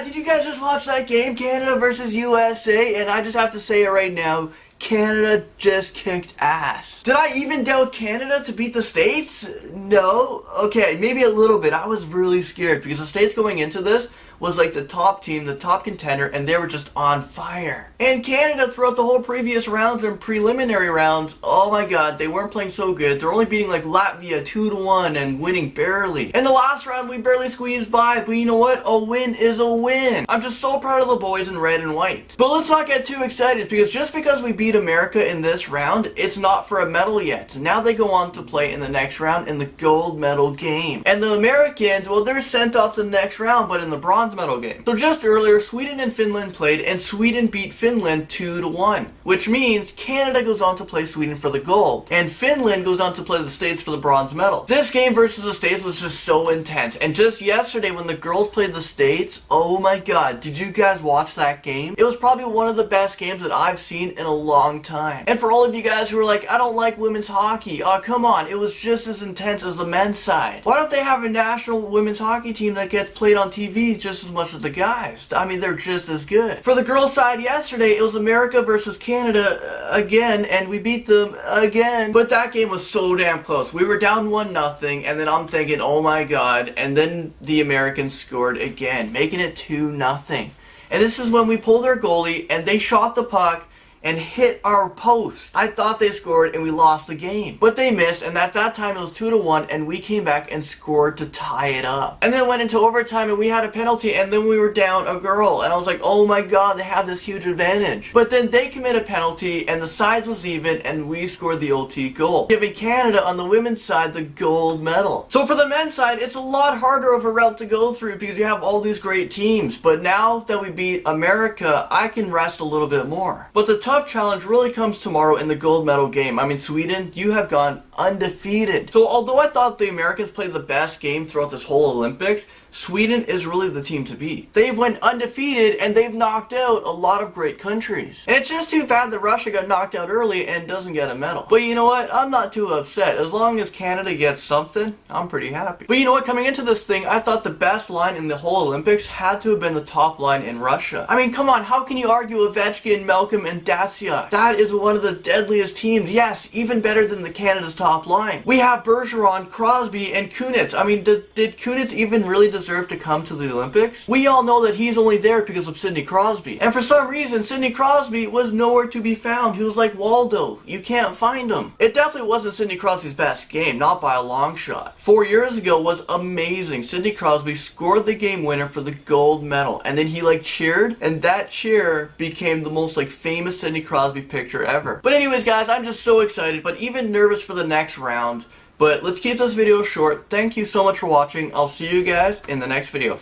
god, did you guys just watch that game? Canada versus USA, and I just have to say it right now, Canada just kicked ass. Did I even doubt Canada to beat the States? No. Okay, maybe a little bit. I was really scared because the States going into this was like the top team, the top contender, and they were just on fire. And Canada throughout the whole previous rounds and preliminary rounds, oh my god, they weren't playing so good. They're only beating like Latvia 2-1 and winning barely. In the last round, we barely squeezed by, but you know what? A win is a win. I'm just so proud of the boys in red and white. But let's not get too excited because just because we beat America in this round, it's not for a medal yet. Now they go on to play in the next round in the gold medal game. And the Americans, well, they're sent off to the next round, but in the bronze medal game. So just earlier, Sweden and Finland played, and Sweden beat Finland 2-1, which means Canada goes on to play Sweden for the gold, and Finland goes on to play the States for the bronze medal. This game versus the States was just so intense, and just yesterday when the girls played the States, oh my god, did you guys watch that game? It was probably one of the best games that I've seen in a long time. And for all of you guys who are like, I don't like women's hockey, oh come on, it was just as intense as the men's side. Why don't they have a national women's hockey team that gets played on TV just as much as the guys? I mean, they're just as good. For the girls side yesterday, it was America versus Canada again, and we beat them again. But that game was so damn close. We were down 1-0, and then I'm thinking, oh my god, and then the Americans scored again, making it 2-0. And this is when we pulled our goalie, and they shot the puck and hit our post. I thought they scored and we lost the game. But they missed, and at that time it was 2-1, and we came back and scored to tie it up. And then went into overtime and we had a penalty, and then we were down a girl. And I was like, oh my god, they have this huge advantage. But then they commit a penalty and the sides was even, and we scored the OT goal, giving Canada on the women's side the gold medal. So for the men's side, it's a lot harder of a route to go through because you have all these great teams. But now that we beat America, I can rest a little bit more. But the tough challenge really comes tomorrow in the gold medal game. I mean, Sweden, you have gone undefeated. So although I thought the Americans played the best game throughout this whole Olympics, Sweden is really the team to beat. They've went undefeated and they've knocked out a lot of great countries. And it's just too bad that Russia got knocked out early and doesn't get a medal. But you know what? I'm not too upset. As long as Canada gets something, I'm pretty happy. But you know what? Coming into this thing, I thought the best line in the whole Olympics had to have been the top line in Russia. I mean, come on, how can you argue Ovechkin, Malcolm, and Datsuk? That is one of the deadliest teams. Yes, even better than the Canada's top line. We have Bergeron, Crosby, and Kunitz. I mean, did Kunitz even really deserve to come to the Olympics? We all know that he's only there because of Sidney Crosby. And for some reason, Sidney Crosby was nowhere to be found. He was like Waldo. You can't find him. It definitely wasn't Sidney Crosby's best game, not by a long shot. 4 years ago was amazing. Sidney Crosby scored the game winner for the gold medal, and then he like cheered, and that cheer became the most like famous Sidney Crosby picture ever. But anyways guys, I'm just so excited, but even nervous for the next round. But let's keep this video short. Thank you so much for watching. I'll see you guys in the next video.